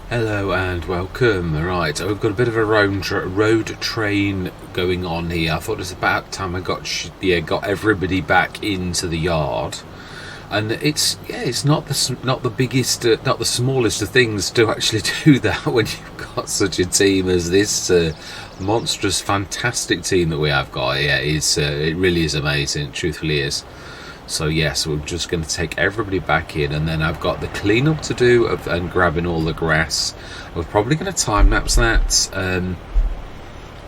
Hello and welcome. Right, we've got a bit of a road train going on here. I thought it was about time I got everybody back into the yard, and it's not the biggest, not the smallest of things to actually do that when you've got such a team as this monstrous, fantastic team that we have got. Yeah, it really is amazing. It truthfully is. So yes, we're just going to take everybody back in, and then I've got the cleanup to do and grabbing all the grass. I was probably going to time lapse that.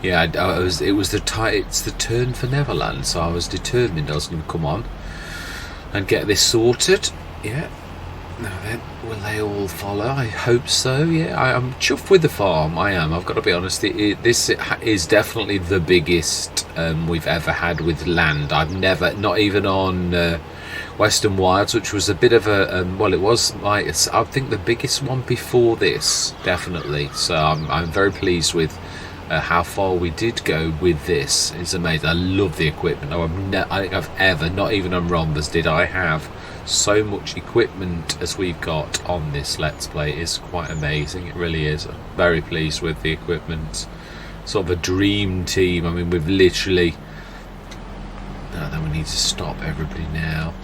It's the turn for Neverland, so I was determined I was going to come on and get this sorted. Yeah. Now then, will they all follow? I hope so. Yeah, I'm chuffed with the farm. I am. I've got to be honest. This is definitely the biggest we've ever had with land. I've never, not even on Western Wilds, which was a bit of a it was I think the biggest one before this, definitely. So I'm very pleased with how far we did go with this. It's amazing. I love the equipment. I think I've ever, not even on Rhombus, did I have so much equipment as we've got on this Let's Play. Is quite amazing. It really is. I'm very pleased with the equipment. Sort of a dream team. I mean, we've literally... No, then we need to stop everybody now.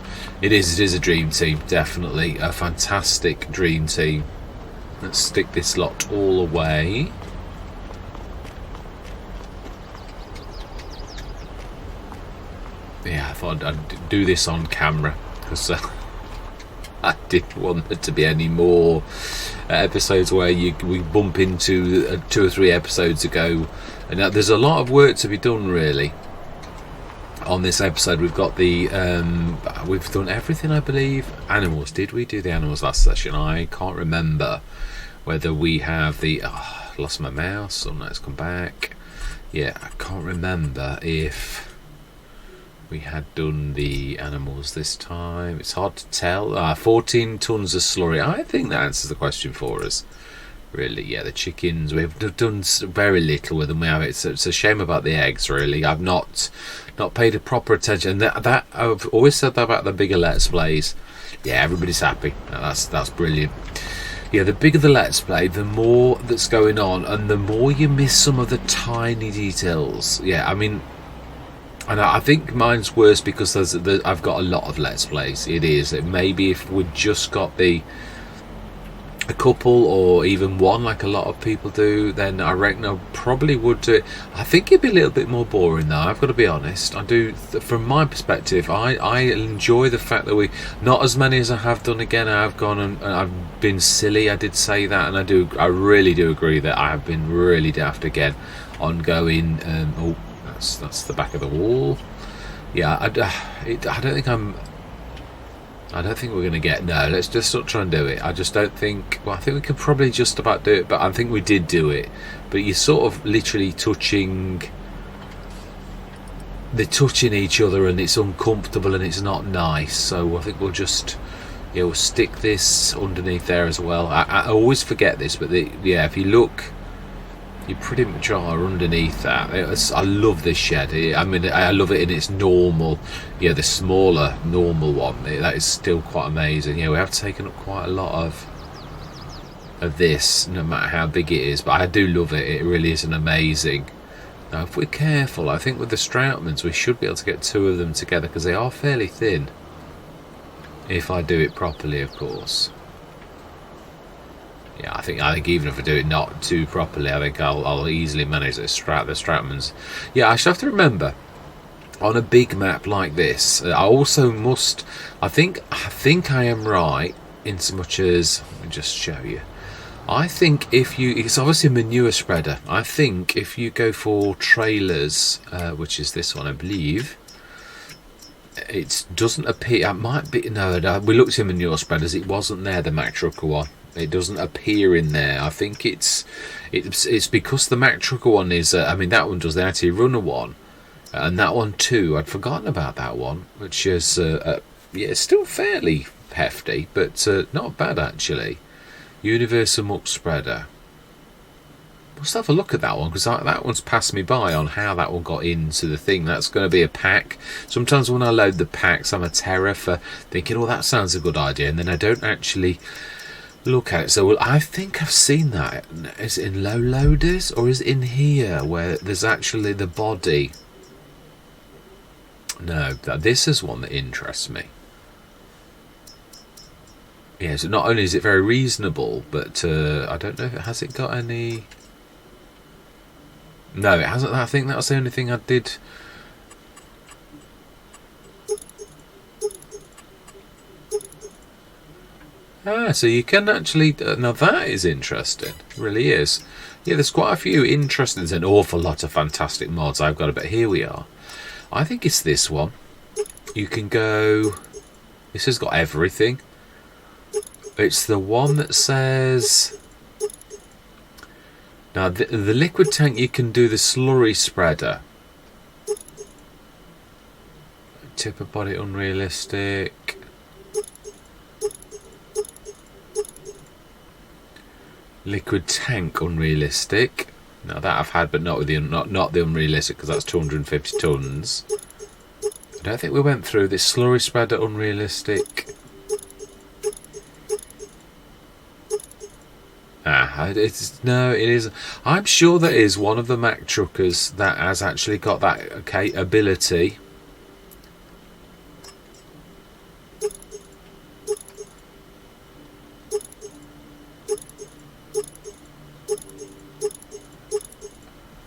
It is a dream team, definitely. A fantastic dream team. Let's stick this lot all away. Yeah, I thought I'd do this on camera, because I didn't want there to be any more episodes where we bump into 2 or 3 episodes ago. And now there's a lot of work to be done, really, on this episode. We've got the we've done everything, I believe. Animals, did we do the animals last session? I can't remember whether we have the lost my mouse. So let's come back. Yeah, I can't remember if we had done the animals this time. It's hard to tell. 14 tons of slurry. I think that answers the question for us, really. Yeah, the chickens, we've done very little with them. It's a shame about the eggs, really. I've not paid a proper attention. That I've always said that about the bigger Let's Plays. Yeah, everybody's happy. That's brilliant. Yeah, the bigger the Let's Play, the more that's going on, and the more you miss some of the tiny details. Yeah, I mean, and I think mine's worse because I've got a lot of Let's Plays. It is. Maybe if we'd just got a couple or even one, like a lot of people do, then I reckon I probably would do it. I think it'd be a little bit more boring, though. I've got to be honest. I do, from my perspective, I enjoy the fact that we, not as many as I have done. Again, I've gone and I've been silly. I did say that, and I really do agree that I have been really daft again on going. That's the back of the wall. Yeah, I don't think we're going to get... No, let's just not try and do it. I just don't think... Well, I think we could probably just about do it, but I think we did do it. But you're sort of literally touching... They're touching each other, and it's uncomfortable, and it's not nice. So I think we'll just... Yeah, we'll stick this underneath there as well. I always forget this, but if you look... You pretty much are underneath that. I love this shed. I mean, I love it in its normal, the smaller normal one. That is still quite amazing. Yeah, we have taken up quite a lot of this, no matter how big it is. But I do love it. It really is an amazing. Now, if we're careful, I think with the Strautmans, we should be able to get 2 of them together, because they are fairly thin. If I do it properly, of course. Yeah, I think even if I do it not too properly, I think I'll easily manage the Strautmans. Yeah, I should have to remember, on a big map like this, I also must... I think I am right in so much as... Let me just show you. I think if you... It's obviously a manure spreader. I think if you go for trailers, which is this one, I believe... It doesn't appear... It might be... No, we looked at manure spreaders. It wasn't there, the Mack Trucker one. It doesn't appear in there. I think it's because the Mack Trucker one is... I mean, that one does the anti-runner one. And that one too. I'd forgotten about that one. Which is... it's still fairly hefty. But not bad, actually. Universal Muck Spreader. Let's have a look at that one, because that one's passed me by on how that one got into the thing. That's going to be a pack. Sometimes when I load the packs, I'm a terror for thinking, oh, that sounds a good idea. And then I don't actually... look at it. So I think I've seen that. Is it in low loaders or is it in here where there's actually the body? No, this is one that interests me. Yeah, so not only is it very reasonable, but I don't know if has it got any. No, it hasn't. I think that was the only thing I did. Ah, so you can actually... now that is interesting. It really is. Yeah, there's quite a few interesting... There's an awful lot of fantastic mods I've got, but here we are. I think it's this one. You can go... This has got everything. It's the one that says... Now, the liquid tank, you can do the slurry spreader. Tipper body unrealistic. Liquid tank unrealistic. Now that I've had, but not with the not the unrealistic, because that's 250 tons. I don't think we went through this slurry spreader unrealistic. No, it is. I'm sure that is one of the Mack truckers that has actually got that ability.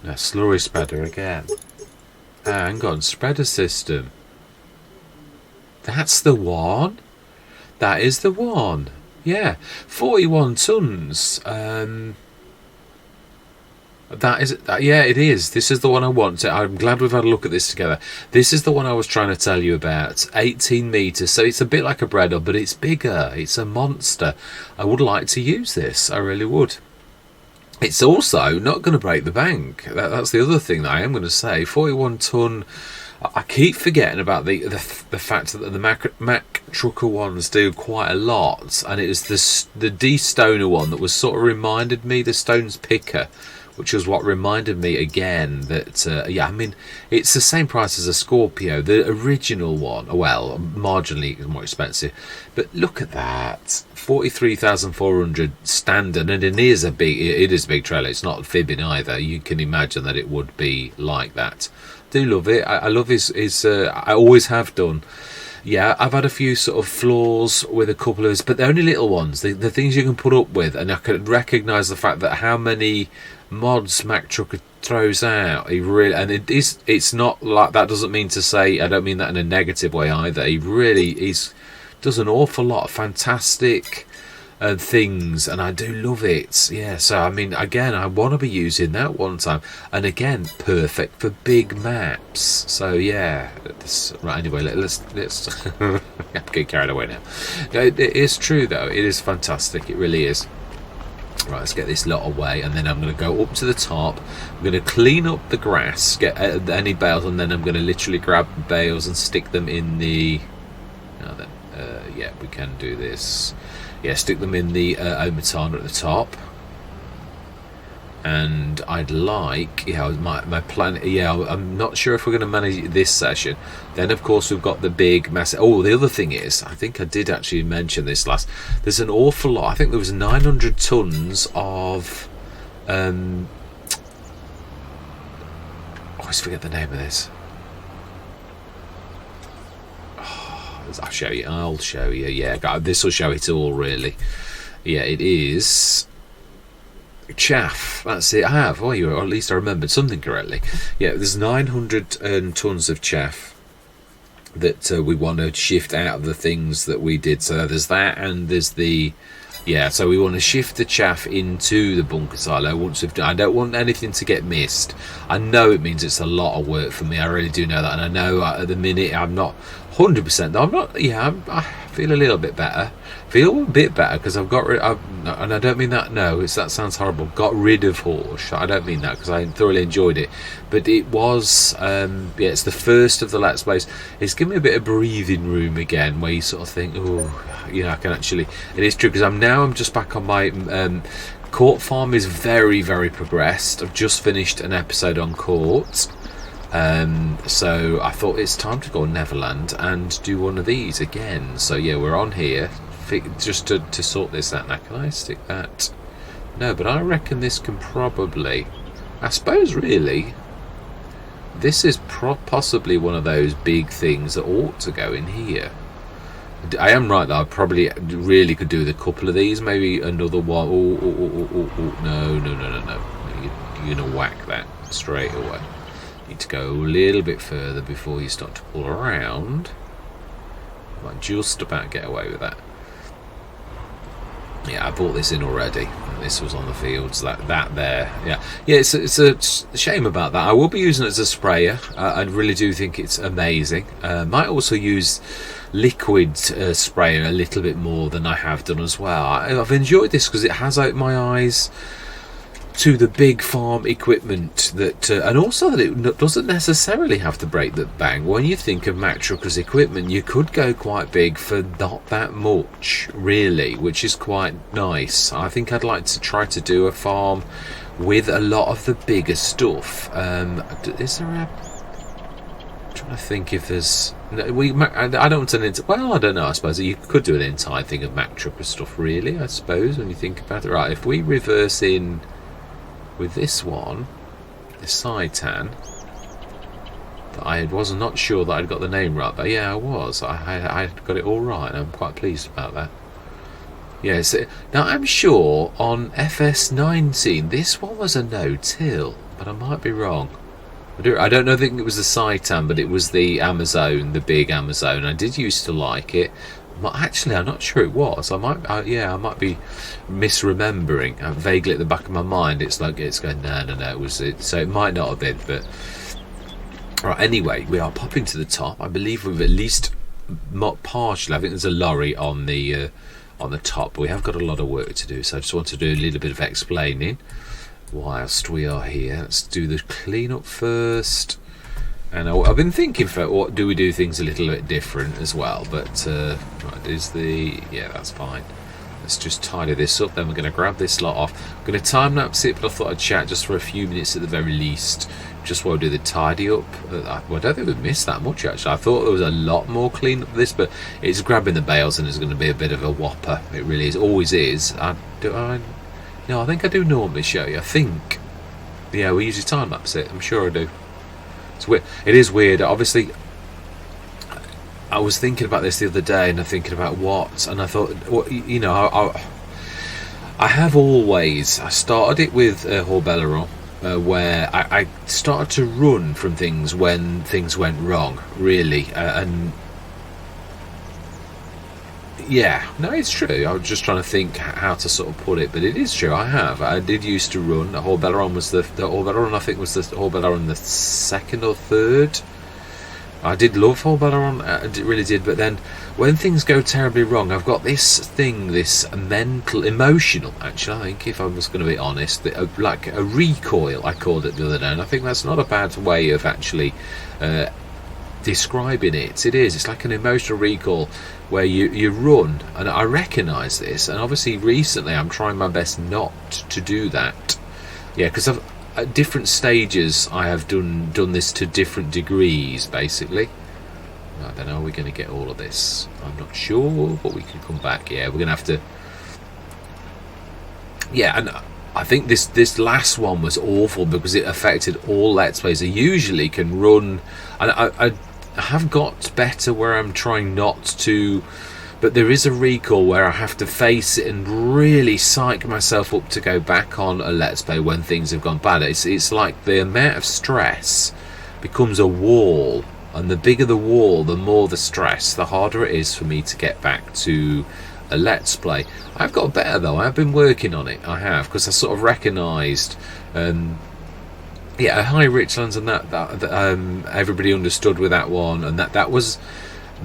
Now slurry spreader again. Hang on, spreader system. That's the one. That is the one. Yeah, 41 tons. That is, yeah, it is. This is the one I want. I'm glad we've had a look at this together. This is the one I was trying to tell you about. 18 meters. So it's a bit like a breader, but it's bigger. It's a monster. I would like to use this. I really would. It's also not going to break the bank. That's the other thing that I am going to say. 41 ton. I keep forgetting about the fact that the Mack trucker ones do quite a lot, and it was the D Stoner one that was sort of reminded me, the Stones Picker, which was what reminded me again that yeah, I mean it's the same price as a Scorpio, the original one. Well, marginally more expensive, but look at that, 43,400 standard, and it is a big trailer. It's not fibbing either. You can imagine that it would be like that. Do love it. I love his I always have done. Yeah, I've had a few sort of flaws with a couple of his, but they're only little ones, the things you can put up with, and I can recognise the fact that how many mods Mack Trucker throws out, he really, and it's not like that, doesn't mean to say, I don't mean that in a negative way either, does an awful lot of fantastic things, and I do love it. Yeah, so I mean, again, I want to be using that one time, and again, perfect for big maps. So yeah, right. Anyway, let's get carried away now. It is true though. It is fantastic. It really is. Right, let's get this lot away, and then I'm going to go up to the top. I'm going to clean up the grass, get any bales, and then I'm going to literally grab bales and stick them in the. Yeah, we can do this. Yeah, stick them in the Omatana at the top. And I'd like, yeah, my plan, yeah, I'm not sure if we're going to manage this session. Then, of course, we've got the big massive. Oh, the other thing is, I think I did actually mention this last. There's an awful lot. I think there was 900 tons of. I always forget the name of this. I'll show you. Yeah, this will show it all, really. Yeah, it is chaff. That's it. I have. Well, or at least I remembered something correctly. Yeah, there's 900 tons of chaff that we want to shift out of the things that we did. So there's that, and there's the. Yeah, so we want to shift the chaff into the bunker silo once we've done. I don't want anything to get missed. I know it means it's a lot of work for me. I really do know that, and I know at the minute I'm not 100%. I'm not. Yeah, I feel a little bit better. Feel a bit better because I've got rid. And I don't mean that. No, that sounds horrible. Got rid of Horse. I don't mean that because I thoroughly enjoyed it. But it was. Yeah, it's the first of the Let's Plays. It's given me a bit of breathing room again, where you sort of think, oh, you know, I can actually. It is true because I'm just back on my. Court Farm is very, very progressed. I've just finished an episode on Court. So I thought it's time to go on Neverland and do one of these again. So yeah, we're on here, just to sort this out. Now, can I stick that? No, but I reckon this can probably... I suppose, really, this is possibly one of those big things that ought to go in here. I am right, though. I probably really could do with a couple of these. Maybe another one. No. You're going to whack that straight away. Need to go a little bit further before you start to pull around. Might just about get away with that. Yeah, I bought this in already. This was on the fields. That there. Yeah. It's a shame about that. I will be using it as a sprayer. I really do think it's amazing. Might also use liquid sprayer a little bit more than I have done as well. I've enjoyed this because it has opened my eyes to the big farm equipment that, and also that it doesn't necessarily have to break the bank. When you think of Mack Truckers equipment, you could go quite big for not that much, really, which is quite nice. I think I'd like to try to do a farm with a lot of the bigger stuff. Is there a... I'm trying to think if there's... I don't want an entire... Well, I don't know, I suppose. You could do an entire thing of Mack Trucker stuff, really, I suppose, when you think about it. Right, if we reverse in with this one, this Seitan, that I was not sure that I'd got the name right, but yeah, I was. I got it all right, and I'm quite pleased about that. Yes, now I'm sure on FS19 this one was a no-till, but I might be wrong. I don't think it was the Seitan, but it was the Amazon, the big Amazon. I did used to like it. Actually, I'm not sure it was. I might be misremembering. Vaguely at the back of my mind, it's like it's going no. It was it. So it might not have been. But right. Anyway, we are popping to the top. I believe we've at least partially. I think there's a lorry on the top. But we have got a lot of work to do. So I just want to do a little bit of explaining whilst we are here. Let's do the clean up first. And I've been thinking, what do we do things a little bit different as well? But right, that's fine. Let's just tidy this up. Then we're going to grab this lot off. I'm going to time lapse it, but I thought I'd chat just for a few minutes at the very least, just while we do the tidy up. I don't think we've missed that much actually. I thought there was a lot more clean up for this, but it's grabbing the bales and it's going to be a bit of a whopper. It really is. Always is. I think I do normally show you. I think. Yeah, we usually time lapse it. I'm sure I do. It is weird. Obviously, I was thinking about this the other day, and I'm thinking about what, and I thought, I have always. I started it with Horbelleron, where I started to run from things when things went wrong, really, and yeah, no, it's true. I was just trying to think how to sort of put it, but it is true. I did used to run. Horbelleron was the Horbelleron. I think was the Horbelleron the second or third. I did love Horbelleron. I really did. But then when things go terribly wrong, I've got this thing, this emotional. Actually, I think if I was going to be honest, like a recoil. I called it the other day, and I think that's not a bad way of actually describing it. It is. It's like an emotional recall where you run, and I recognise this, and obviously recently I'm trying my best not to do that. Yeah, because at different stages I have done this to different degrees, basically. I don't know, are we going to get all of this? I'm not sure, but we can come back. Yeah, we're going to have to... Yeah, and I think this last one was awful because it affected all Let's Plays. I usually can run... And I have got better where I'm trying not to, but there is a recall where I have to face it and really psych myself up to go back on a Let's Play when things have gone bad. It's like the amount of stress becomes a wall, and the bigger the wall, the more the stress, the harder it is for me to get back to a Let's Play. I've got better though. I've been working on it. I have, because I sort of recognised High Richlands and that everybody understood with that one, and that was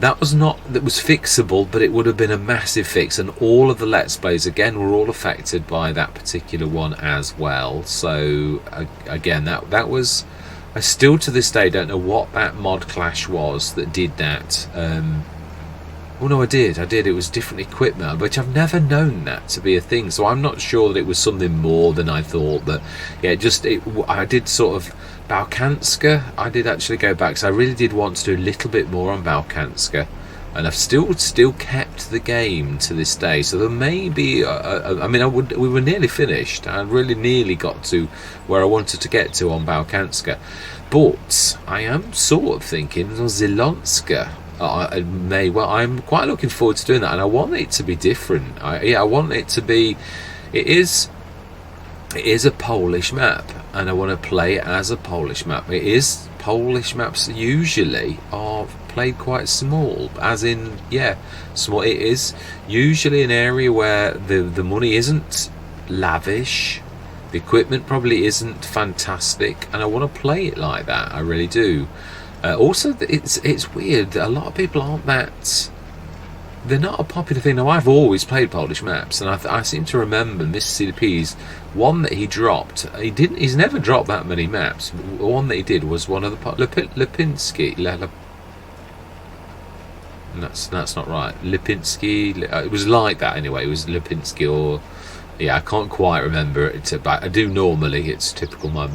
fixable, but it would have been a massive fix, and all of the Let's Plays again were all affected by that particular one as well. So again, that was, I still to this day don't know what that mod clash was that did that. Oh no, I did. It was different equipment, but I've never known that to be a thing. So I'm not sure that it was something more than I thought. But yeah, I did sort of Balkanska. I did actually go back, so I really did want to do a little bit more on Balkanska. and I've still kept the game to this day. So there may be we were nearly finished. I really nearly got to where I wanted to get to on Balkanska, but I am sort of thinking Zilonska. I'm quite looking forward to doing that, and I want it to be different. I want it to be. It is a Polish map, and I want to play it as a Polish map. Polish maps usually are played quite small, as in small. It is usually an area where the money isn't lavish, the equipment probably isn't fantastic, and I want to play it like that. I really do. Also, it's weird. A lot of people aren't that. They're not a popular thing. Now, I've always played Polish maps, and I seem to remember Mr. CDP's one that he dropped. He's never dropped that many maps. The one that he did was one of the Lipinski. That's not right. Lipinski. It was like that anyway. It was Lipinski or I can't quite remember it. But I do normally. It's typical. My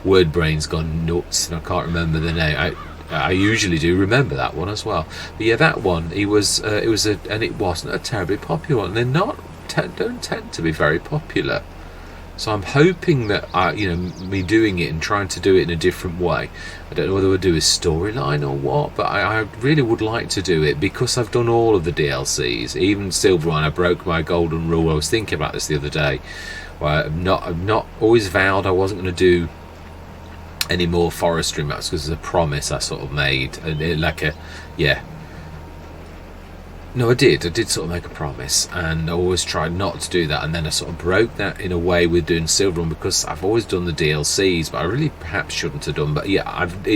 word brain's gone nuts, and I can't remember the name. I usually do remember that one as well. But that one, and it wasn't a terribly popular one. They're don't tend to be very popular. So I'm hoping that me doing it and trying to do it in a different way. I don't know whether we'll do a storyline or what, but I really would like to do it because I've done all of the DLCs, even Silverline. I broke my golden rule. I was thinking about this the other day. Where I've not always vowed I wasn't going to do any more forestry maps because it's a promise I sort of made, and I did sort of make a promise, and I always tried not to do that, and then I sort of broke that in a way with doing Silverrun because I've always done the DLCs, but I really perhaps shouldn't have done. But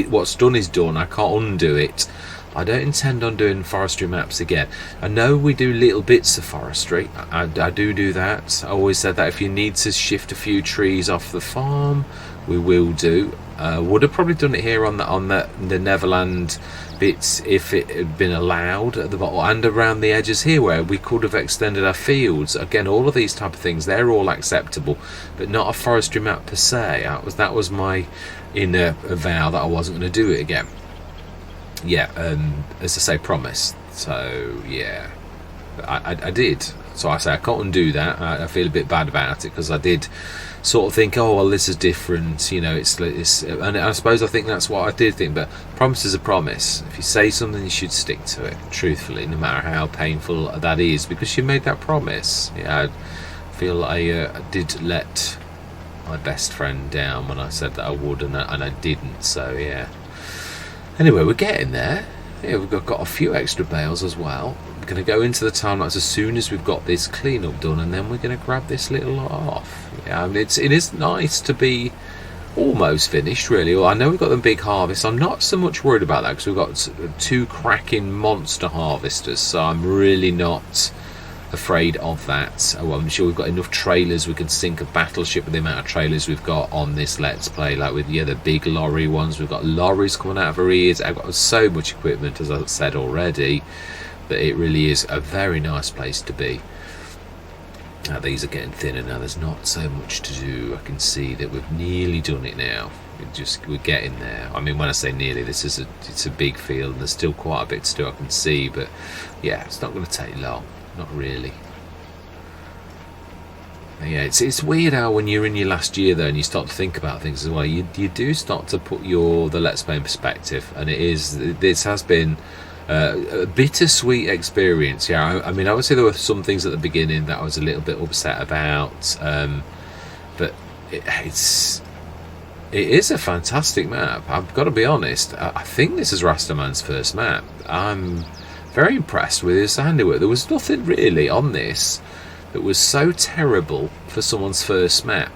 what's done is done. I can't undo it. I don't intend on doing forestry maps again. I know we do little bits of forestry. I do that. I always said that if you need to shift a few trees off the farm, we will do. Would have probably done it here on the Neverland bits if it had been allowed at the bottom and around the edges here where we could have extended our fields. Again, all of these type of things, they're all acceptable, but not a forestry map per se. That was my inner vow that I wasn't going to do it again. As I say, promise. So I did. So I say I can't undo that. I feel a bit bad about it because I did sort of think, oh well, this is different, and I suppose I think that's what I did think. But promise is a promise. If you say something, you should stick to it, truthfully, no matter how painful that is, because you made that promise. I feel I did let my best friend down when I said that I would, and I didn't. So anyway, we're getting there. We've got a few extra bales as well. We're going to go into the time lapse as soon as we've got this cleanup done, and then we're going to grab this little lot off. It is nice to be almost finished, really. Well, I know we've got the big harvest. I'm not so much worried about that because we've got 2 cracking monster harvesters, so I'm really not afraid of that. I'm sure we've got enough trailers. We can sink a battleship with the amount of trailers we've got on this Let's Play, like with the big lorry ones. We've got lorries coming out of our ears. I've got so much equipment, as I've said already, that it really is a very nice place to be. Now these are getting thinner now. There's not so much to do. I can see that we've nearly done it now. We're getting there. I mean, when I say nearly, it's a big field and there's still quite a bit to do, I can see, but it's not going to take long. Not really. It's weird how when you're in your last year though and you start to think about things as well, you do start to put the Let's Play in perspective, and this has been a bittersweet experience. I mean, obviously there were some things at the beginning that I was a little bit upset about, but it is a fantastic map. I've got to be honest. I think this is Rastaman's first map. I'm very impressed with his handiwork. There was nothing really on this that was so terrible for someone's first map.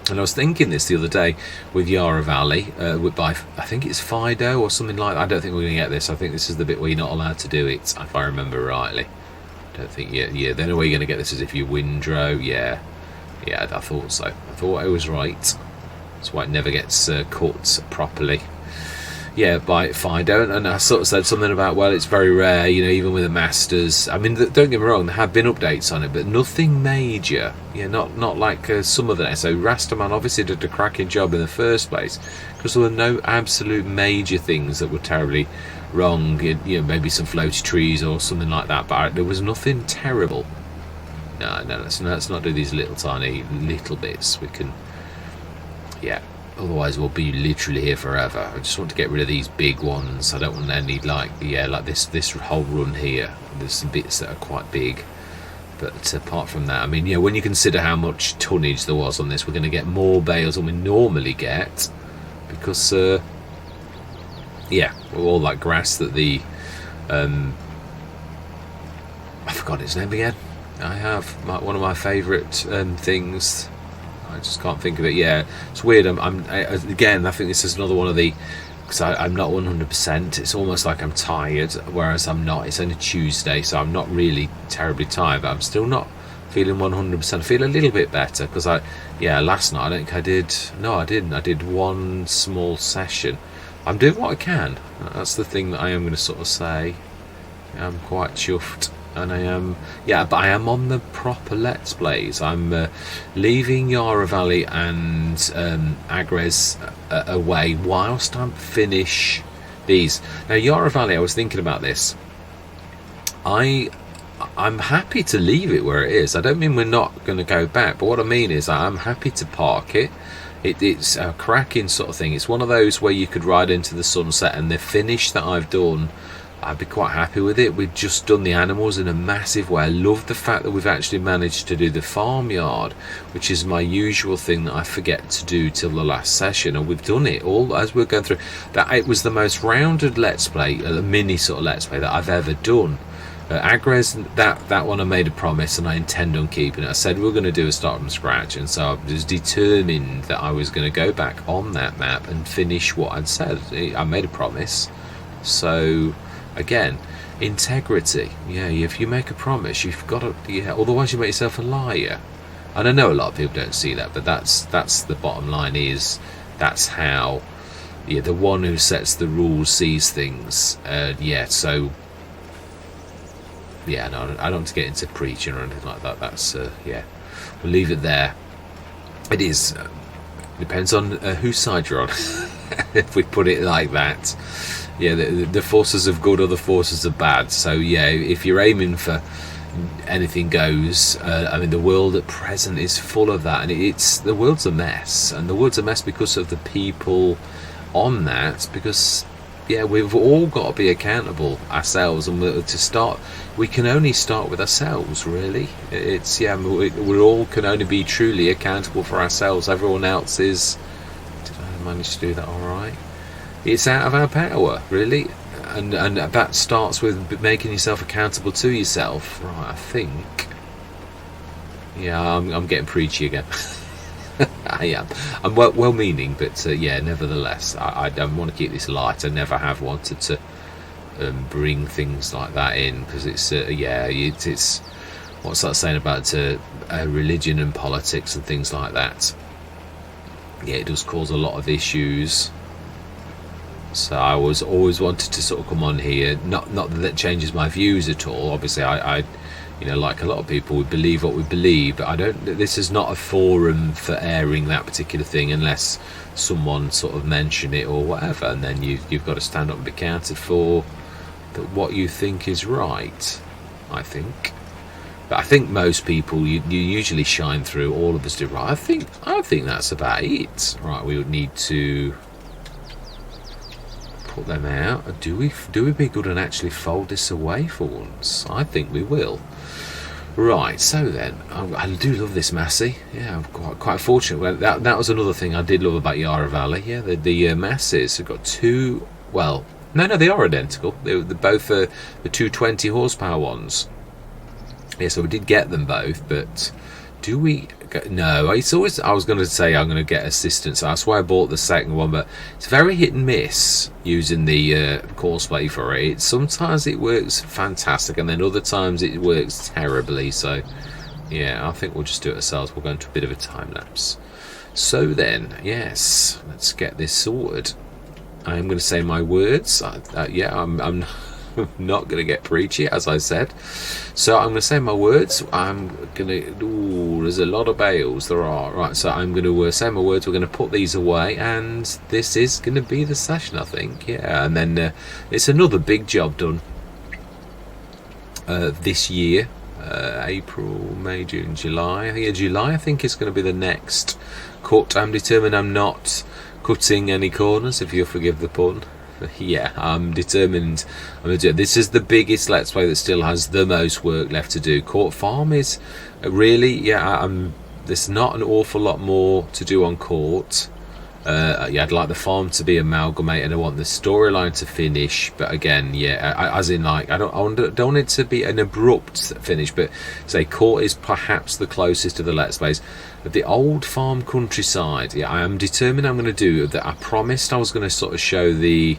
And I was thinking this the other day with Yara Valley, by I think it's Fido or something like that. I don't think we're going to get this. I think this is the bit where you're not allowed to do it, if I remember rightly. I don't think the only way you're going to get this is if you windrow. Yeah, I thought so. I thought I was right. That's why it never gets cut properly. By Fido, and I sort of said something about, well, it's very rare, even with the Masters. I mean, don't get me wrong, there have been updates on it, but nothing major. Not like some of them. So Rastaman obviously did a cracking job in the first place because there were no absolute major things that were terribly wrong. Maybe some floaty trees or something like that, but there was nothing terrible. No, let's not do these little tiny little bits. We can, yeah. Otherwise, we'll be literally here forever. I just want to get rid of these big ones. I don't want any like this whole run here. There's some bits that are quite big, but apart from that, I mean, when you consider how much tonnage there was on this, we're going to get more bales than we normally get because, all that grass that the I forgot its name again. I have one of my favourite things. I just can't think of it. Yeah, it's weird. Again, I think this is another one of the, because I'm not 100%. It's almost like I'm tired, whereas I'm not. It's only Tuesday, so I'm not really terribly tired, but I'm still not feeling 100%. I feel a little bit better because last night I don't think I did. No, I didn't. I did one small session. I'm doing what I can. That's the thing that I am going to sort of say. I'm quite chuffed. And I am, but I am on the proper Let's Plays. I'm leaving Yara Valley and Agres away whilst I finish these. Now, Yara Valley, I was thinking about this. I'm happy to leave it where it is. I don't mean we're not going to go back, but what I mean is I'm happy to park it. It's a cracking sort of thing. It's one of those where you could ride into the sunset, and the finish that I've done, I'd be quite happy with it. We've just done the animals in a massive way. I love the fact that we've actually managed to do the farmyard, which is my usual thing that I forget to do till the last session, and we've done it all as we're going through. That it was the most rounded Let's Play, a mini sort of Let's Play that I've ever done. Agres, that one I made a promise and I intend on keeping it. I said we were going to do a start from scratch, and so I was determined that I was going to go back on that map and finish what I'd said. I made a promise. So again, integrity. If you make a promise, you've got to. Otherwise, you make yourself a liar. And I know a lot of people don't see that, but that's the bottom line. Is that's how the one who sets the rules sees things. So. No, I don't want to get into preaching or anything like that. That's we'll leave it there. It is depends on whose side you're on. If we put it like that. The forces of good or the forces of bad. So if you're aiming for anything goes, I mean, the world at present is full of that, and the world's a mess, and the world's a mess because of the people on that. Because we've all got to be accountable ourselves, and we can only start with ourselves, really. We all can only be truly accountable for ourselves. Everyone else is. Did I manage to do that all right? It's out of our power, really, and that starts with making yourself accountable to yourself. Right, I think. I'm getting preachy again. I am. I'm well-meaning, but nevertheless, I don't want to keep this light. I never have wanted to bring things like that in, because it's what's that saying about religion and politics and things like that. It does cause a lot of issues. So I was always wanted to sort of come on here. Not that changes my views at all. Obviously, I like a lot of people, we believe what we believe, but I don't. This is not a forum for airing that particular thing unless someone sort of mention it or whatever, and then you've got to stand up and be counted for what you think is right. I think, but I think most people you usually shine through. All of us do. Right. I think that's about it. Right. We would need to put them out. Do we be good and actually fold this away for once? I think we will. Right, so then, I do love this Massey. I'm quite fortunate. That was another thing I did love about Yara Valley. The Masses have got two. Well, no, they are identical. They're both the 220 horsepower ones. So we did get them both, but do we? No, it's always. I was going to say I'm going to get assistance. So that's why I bought the second one, but it's very hit and miss using the Courseplay for it. Sometimes it works fantastic, and then other times it works terribly. So I think we'll just do it ourselves. We'll go into a bit of a time lapse. So then, yes, let's get this sorted. I'm going to say my words. I'm not going to get preachy, as I said. So I'm going to say my words. I'm going to... Ooh, there's a lot of bales. There are. Right, so I'm going to say my words. We're going to put these away, and this is going to be the session, I think. Yeah, and then it's another big job done this year. April, May, June, July. Yeah, July, I think, is going to be the next cut. I'm determined I'm not cutting any corners, if you'll forgive the pun. Yeah, I'm determined I'm going to do it. This is the biggest Let's Play that still has the most work left to do. Court Farm is really, yeah, there's not an awful lot more to do on Court. Yeah, I'd like the farm to be amalgamated. I want the storyline to finish, but again, yeah, as in, like, I don't want it to be an abrupt finish, but say Court is perhaps the closest to the Let's Plays. The old farm countryside, yeah, I am determined I'm going to do that. I promised I was going to sort of show the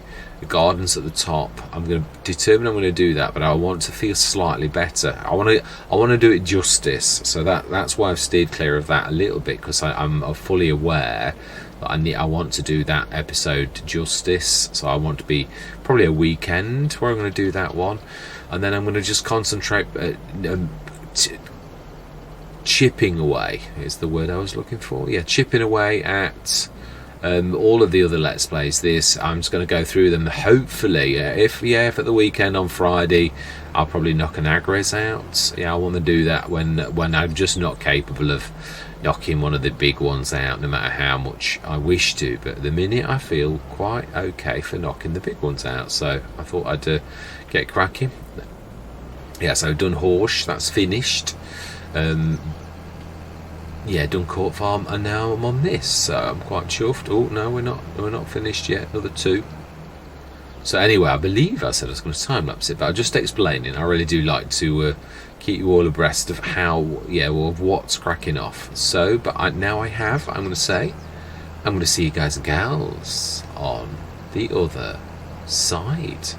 gardens at the top. I'm going to determine I'm going to do that, but I want to feel slightly better. I want to do it justice. So that's why I've steered clear of that a little bit, because I'm fully aware that I want to do that episode justice. So I want to be probably a weekend where I'm going to do that one, and then I'm going to just concentrate. Chipping away is the word I was looking for. Yeah, chipping away at all of the other Let's Plays. I'm just going to go through them. Hopefully, if at the weekend on Friday, I'll probably knock an Agres out. Yeah, I want to do that when I'm just not capable of knocking one of the big ones out, no matter how much I wish to. But at the minute, I feel quite okay for knocking the big ones out. So I thought I'd get cracking. Yeah, so I've done Horsh. That's finished. Yeah, done Court Farm, and now I'm on this, so I'm quite chuffed. Oh no, we're not finished yet. Another 2. So anyway, I believe I said I was going to time lapse it, but I'm just explaining. I really do like to keep you all abreast of of what's cracking off. So, but I'm going to say, I'm going to see you guys and gals on the other side.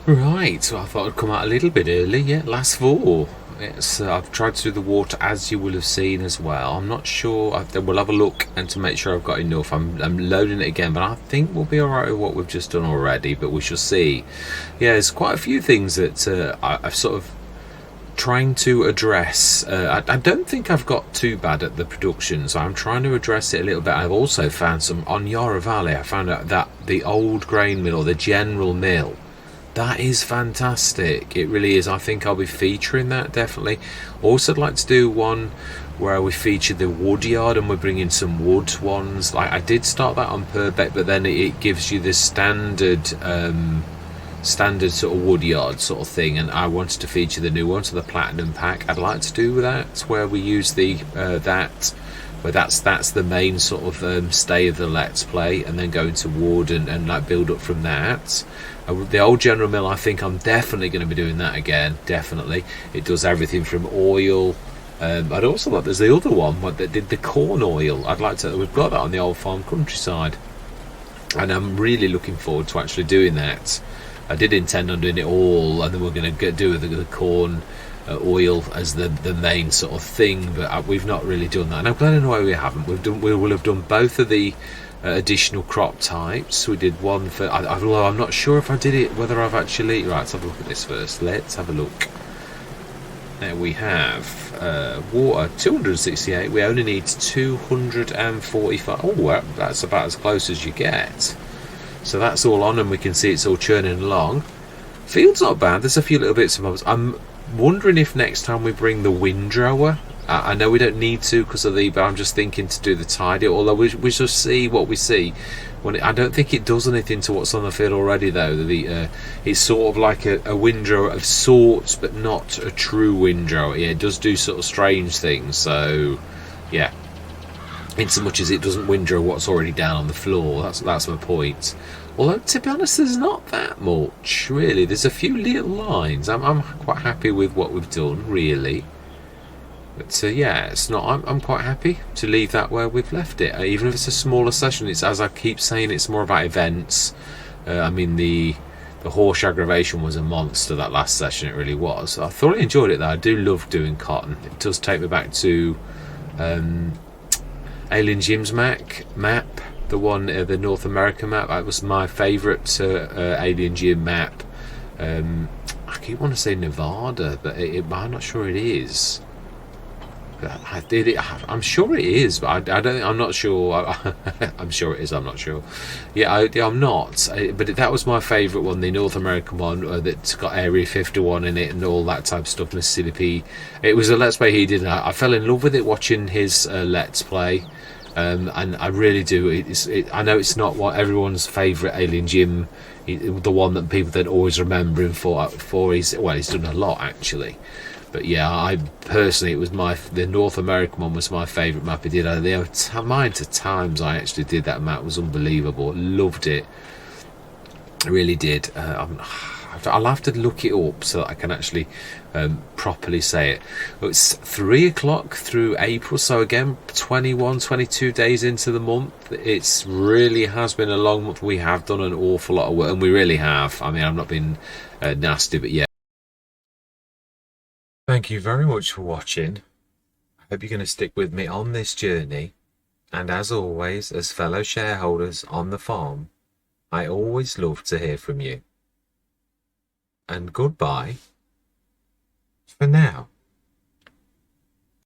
Right, so I thought I'd come out a little bit early. Yeah, last four. It's I've tried to do the water as you will have seen as well. I'm not sure. We'll have a look and to make sure I've got enough. I'm loading it again, but I think we'll be all right with what we've just done already. But we shall see. Yeah, there's quite a few things that I've sort of trying to address. I don't think I've got too bad at the production, so I'm trying to address it a little bit. I've also found some on Yarra Valley. I found out that the old grain mill or the general mill, that is fantastic. It really is. I think I'll be featuring that definitely. Also, I'd like to do one where we feature the wood yard and we're bringing some wood ones. Like I did start that on Purbeck, but then it gives you the standard sort of wood yard sort of thing, and I wanted to feature the new one, so the platinum pack. I'd like to do that where we use the that's the main sort of stay of the let's play, and then go into wood and like build up from that. The old General Mill, I think I'm definitely going to be doing that again. Definitely, it does everything from oil. I'd also like, there's the other one that did the corn oil. I'd like to. We've got that on the Old Farm Countryside, and I'm really looking forward to actually doing that. I did intend on doing it all, and then we're going to do the corn oil as the main sort of thing, but we've not really done that, and I'm glad in a way we haven't. We will have done both of the additional crop types. We did one for, although I'm not sure if I did it, whether I've actually. Right, let's have a look at this first. Let's have a look. There we have water 268. We only need 245. Oh, well, that's about as close as you get. So that's all on, and we can see it's all churning along. Field's not bad. There's a few little bits and bobs. I'm wondering if next time we bring the windrower. I know we don't need to because of but I'm just thinking to do the tidy. Although we shall see what we see. I don't think it does anything to what's on the field already, though. It's sort of like a windrower of sorts, but not a true windrower. Yeah, it does do sort of strange things. So, yeah. In so much as it doesn't windrow what's already down on the floor. That's my point. Although, to be honest, there's not that much, really. There's a few little lines. I'm quite happy with what we've done, really. But yeah, it's not. I'm quite happy to leave that where we've left it. Even if it's a smaller session, it's, as I keep saying, it's more about events. I mean, the horse aggravation was a monster, that last session. It really was. I thoroughly enjoyed it, though. I do love doing cotton. It does take me back to Alien Jim's map, the one, the North America map. That was my favourite Alien Jim map. I keep wanting to say Nevada, but I'm not sure it is. I'm sure it is, but I'm not sure. I'm sure it is. I'm not sure. Yeah, I'm not. But that was my favourite one, the North American one that's got Area 51 in it and all that type of stuff. Mississippi P. It was a Let's Play he did. And I fell in love with it watching his Let's Play, and I really do. I know it's not what everyone's favourite Alien Jim, the one that people then always remember him for. He's done a lot actually. But yeah, I personally, it was the North American one was my favourite map he did. There were mine to times I actually did that map. It was unbelievable. Loved it. I really did. I'll have to look it up so that I can actually properly say it. It's 3 o'clock through April, so again 22 days into the month. It's really has been a long month. We have done an awful lot of work, and we really have. I mean, I'm not being nasty, but yeah. Thank you very much for watching. I hope you're going to stick with me on this journey. And as always, as fellow shareholders on the farm, I always love to hear from you. And goodbye for now.